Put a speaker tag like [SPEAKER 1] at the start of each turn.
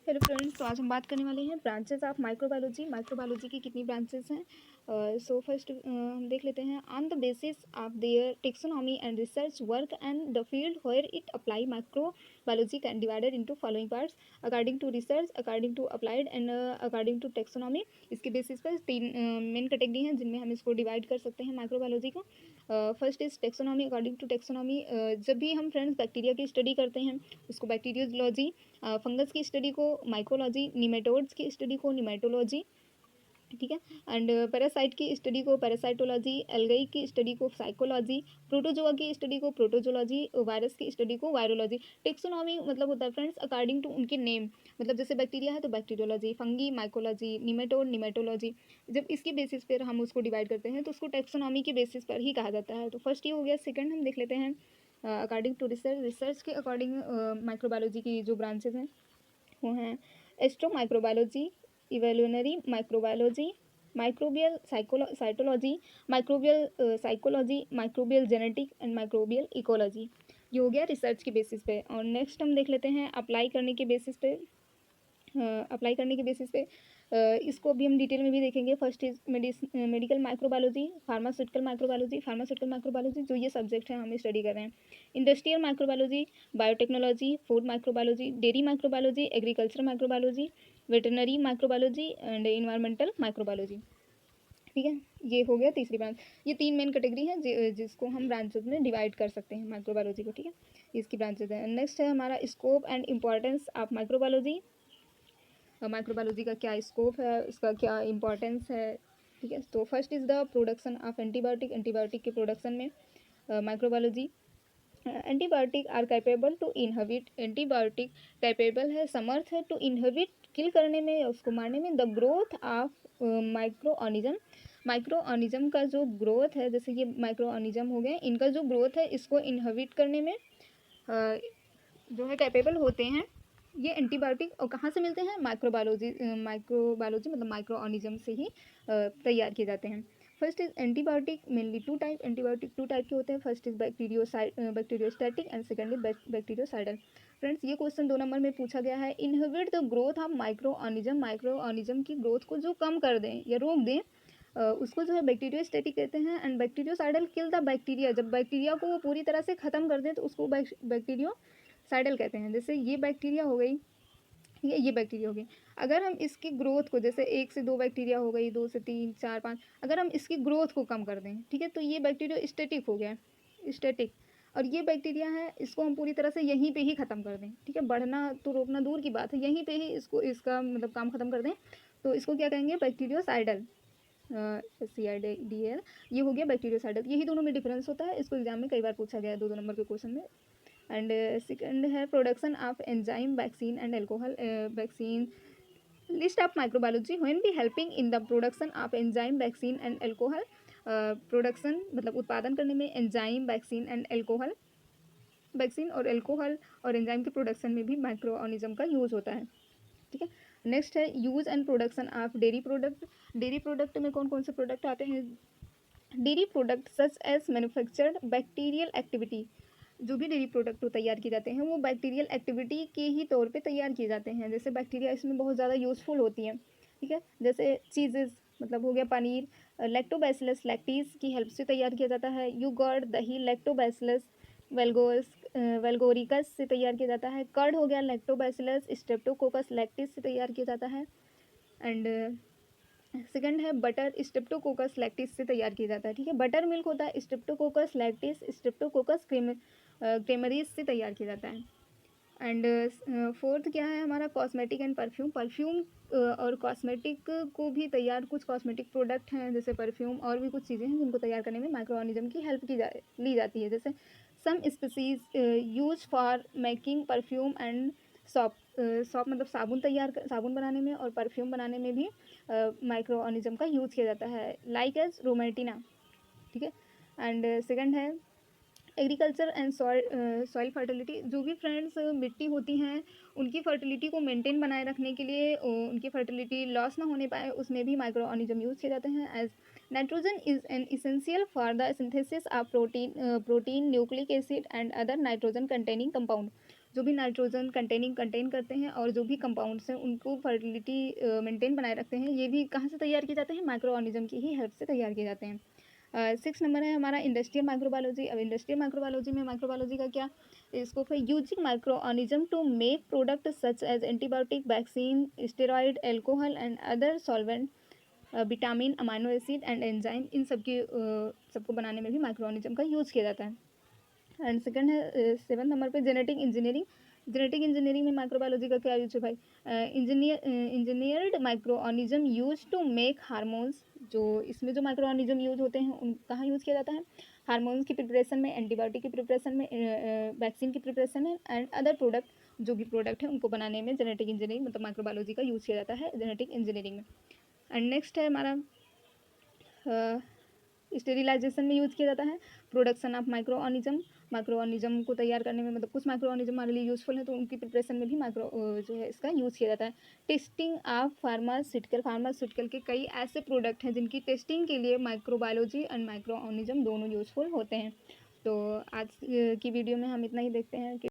[SPEAKER 1] Hello friends, तो आज हम बात करने वाले हैं ब्रांचेस ऑफ माइक्रोबायोलॉजी। माइक्रोबायोलॉजी की कितनी ब्रांचेस हैं। सो फर्स्ट हम देख लेते हैं। On the basis of their taxonomy and research work and the field where it apply microbiology can divided into following parts according to research, according to applied and according to taxonomy. इसके basis पर तीन main category हैं जिनमें हम इसको divide कर सकते हैं माइक्रोबायोलॉजी को। First is taxonomy. According to taxonomy, जब भी हम फ्रेंड्स बैक्टीरिया की स्टडी करते हैं उसको बैक्टीरियोलॉजी, फंगस की स्टडी को माइकोलॉजी, निमेटोड्स की स्टडी को निमेटोलॉजी, ठीक है, एंड पैरासाइट की स्टडी को पैरासाइटोलॉजी, एल्गई की स्टडी को साइकोलॉजी, प्रोटोजोआ की स्टडी को प्रोटोजोलॉजी, वायरस की स्टडी को वायरोलॉजी। टेक्सोनॉमी मतलब होता है फ्रेंड्स अकॉर्डिंग टू उनके नेम, मतलब जैसे बैक्टीरिया है तो बैक्टीरियोलॉजी, फंगी माइकोलॉजी, निमेटोड निमेटोलॉजी। जब इसके बेसिस पर हम उसको डिवाइड करते हैं तो उसको टेक्सोनॉमी के बेसिस पर ही कहा जाता है। तो फर्स्ट ये हो गया। सेकंड हम देख लेते हैं अकॉर्डिंग टू रिसर्च। रिसर्च के अकॉर्डिंग माइक्रोबायोलॉजी की जो ब्रांचेज हैं वो हैं astro microbiology, evolutionary microbiology, microbial cytology, microbial psychology, microbial genetic and microbial ecology. ये हो गया रिसर्च के बेसिस पे। और नेक्स्ट हम देख लेते हैं अप्लाई करने के बेसिस पे। इसको अभी हम डिटेल में भी देखेंगे। First is medical microbiology, pharmaceutical microbiology जो ये सब्जेक्ट है हम स्टडी कर रहे हैं। Industrial microbiology, biotechnology, food microbiology, dairy microbiology, agriculture microbiology, veterinary microbiology and environmental microbiology. ठीक है, ये हो गया तीसरी ब्रांच। ये तीन मेन कैटेगरी है जिसको हम ब्रांचेज में डिवाइड कर सकते हैं माइक्रोबायोलॉजी को। ठीक है, इसकी ब्रांचेज है। नेक्स्ट है हमारा scope and importance of microbiology. Microbiology का क्या स्कोप है, उसका क्या इंपॉर्टेंस है। ठीक है, तो first is the production of antibiotic. Antibiotic के प्रोडक्शन में microbiology. Antibiotic are capable to inhibit. Antibiotic capable है, समर्थ है टू इनहिबिट, किल करने में या उसको मारने में the growth of micro organism. Micro organism का जो ग्रोथ है, जैसे ये माइक्रो ऑर्गेनिज्म हो गए, इनका जो ग्रोथ है इसको इनहिबिट करने में जो है कैपेबल होते हैं। ये एंटीबायोटिक और कहाँ से मिलते हैं, माइक्रोबायोलॉजी। माइक्रोबायोलॉजी मतलब माइक्रो ऑर्गेनिज्म से ही तैयार किए जाते हैं। First is antibiotic mainly two type. Antibiotic two type के होते हैं। First is bacteriostatic and second is bactericidal. Friends ये क्वेश्चन 2 नंबर में पूछा गया है। Inhibit the growth of micro organism. Micro organism की ग्रोथ को जो कम कर दें या रोक दें उसको जो है बैक्टीरियोस्टैटिक कहते हैं। And bacteriocidal kill the bacteria. जब बैक्टीरिया को वो पूरी तरह से ख़त्म कर दें तो उसको बैक्टीरियोसाइडल कहते हैं। जैसे ये बैक्टीरिया हो गई, ये बैक्टीरिया हो गई। अगर हम इसकी ग्रोथ को, जैसे 1 से 2 बैक्टीरिया हो गई, 2 से 3 4 5, अगर हम इसकी ग्रोथ को कम कर दें, ठीक है, तो ये बैक्टीरिया स्टैटिक हो गया, स्टैटिक। और ये बैक्टीरिया है, इसको हम पूरी तरह से यहीं पे ही ख़त्म कर दें, ठीक है, बढ़ना तो रोकना दूर की बात है, यहीं पे ही इसका मतलब काम ख़त्म कर दें, तो इसको क्या कहेंगे, बैक्टीरियोसाइडल। SCIDL, ये हो गया बैक्टीरियोसाइडल। यही दोनों में डिफरेंस होता है। इसको एग्जाम में कई बार पूछा गया है 2 नंबर के क्वेश्चन में। एंड सेकंड है production of enzyme, vaccine and alcohol. Vaccine list of microbiology when be helping in the production of enzyme, vaccine and alcohol. Production मतलब उत्पादन करने में enzyme, vaccine and alcohol. Vaccine और alcohol और enzyme के production में भी माइक्रो ऑर्गेनिज्म का यूज़ होता है। ठीक है, नेक्स्ट है use and production of dairy product. Dairy product में कौन कौन से प्रोडक्ट आते हैं। Dairy product such as manufactured bacterial activity. जो भी डेयरी प्रोडक्ट तैयार किए जाते हैं वो बैक्टीरियल एक्टिविटी के ही तौर पे तैयार किए जाते हैं। जैसे बैक्टीरिया इसमें बहुत ज़्यादा यूज़फुल होती हैं। ठीक है, जैसे चीज़ेज़ मतलब हो गया पनीर, लैक्टोबैसिलस लैक्टीज की हेल्प से तैयार किया जाता है। योगर्ट, दही, लैक्टोबैसिलस वेल्गोस वेल्गोरिकस से तैयार किया जाता है। कर्ड हो गया लैक्टोबैसिलस स्ट्रेप्टोकोकस लैक्टिस से तैयार किया जाता है। एंड सेकंड है बटर, स्ट्रेप्टोकोकस लैक्टिस से तैयार किया जाता है। ठीक है, बटर मिल्क होता है स्ट्रेप्टोकोकस लैक्टिस स्ट्रेप्टोकोकस क्रेमरीज से तैयार किया जाता है। एंड फोर्थ क्या है हमारा, कॉस्मेटिक एंड परफ्यूम। परफ्यूम और कॉस्मेटिक को भी तैयार, कुछ कॉस्मेटिक प्रोडक्ट हैं जैसे परफ्यूम और भी कुछ चीज़ें हैं जिनको तैयार करने में माइक्रो ऑर्गेनिज्म की हेल्प ली जाती है। जैसे some species use for making perfume and soap. Soap मतलब साबुन बनाने में और परफ्यूम बनाने में भी माइक्रो ऑर्गेनिज्म का यूज़ किया जाता है, लाइक एज रोमेटिना। ठीक है, एंड सेकंड है एग्रीकल्चर एंड सॉइल फर्टिलिटी। जो भी फ्रेंड्स मिट्टी होती हैं उनकी फर्टिलिटी को मेंटेन बनाए रखने के लिए, उनकी फर्टिलिटी लॉस ना होने पाए, उसमें भी माइक्रो ऑर्गेनिज्म यूज़ किए जाते हैं। As nitrogen is an essential for the synthesis of protein nucleic acid and other nitrogen containing compound. जो भी नाइट्रोजन कंटेन करते हैं और जो भी कंपाउंड्स हैं उनको फर्टिलिटी मेंटेन बनाए रखते हैं, ये भी कहाँ से तैयार किए जाते हैं, माइक्रो ऑर्गेनिज्म की ही हेल्प से तैयार किए जाते हैं। 6 नंबर है हमारा इंडस्ट्रियल माइक्रोबायोलॉजी। अब इंडस्ट्रियल माइक्रोबायोलॉजी में माइक्रोबायोलॉजी का क्या स्कोप है, using micro organism to make product such as antibiotic, vaccine, steroid, alcohol and other solvent, vitamin, amino acid and enzyme, इन सबको बनाने में भी माइक्रो ऑर्गेनिज्म का यूज़ किया जाता है। एंड सेकंड है 7 नंबर पे जेनेटिक इंजीनियरिंग। जेनेटिक इंजीनियरिंग में माइक्रोबायोलॉजी का क्या यूज है भाई, engineered micro organism use to make hormones. जो इसमें जो माइक्रो ऑर्गेनिज्म यूज होते हैं उन कहाँ यूज़ किया जाता है, हार्मोन्स की प्रिपरेशन में, एंटीबायोटिक की प्रिपरेशन में, वैक्सीन की प्रिपरेशन में एंड अदर प्रोडक्ट, जो भी प्रोडक्ट है उनको बनाने में जेनेटिक इंजीनियरिंग मतलब माइक्रोबायोलॉजी का यूज़ किया जाता है जेनेटिक इंजीनियरिंग में। एंड नेक्स्ट है हमारा स्टेरिलाइजेशन में यूज़ किया जाता है, प्रोडक्शन ऑफ माइक्रो ऑर्गेनिज्म को तैयार करने में, मतलब कुछ माइक्रो ऑर्गेनिज्म हमारे लिए यूज़फुल है तो उनकी प्रिपरेशन में भी माइक्रो जो है इसका यूज़ किया जाता है। टेस्टिंग ऑफ फार्मास्यूटिकल के कई ऐसे प्रोडक्ट हैं जिनकी टेस्टिंग के लिए माइक्रोबायोलॉजी एंड माइक्रो ऑर्गेनिज्म दोनों यूज़फुल होते हैं। तो आज की वीडियो में हम इतना ही देखते हैं कि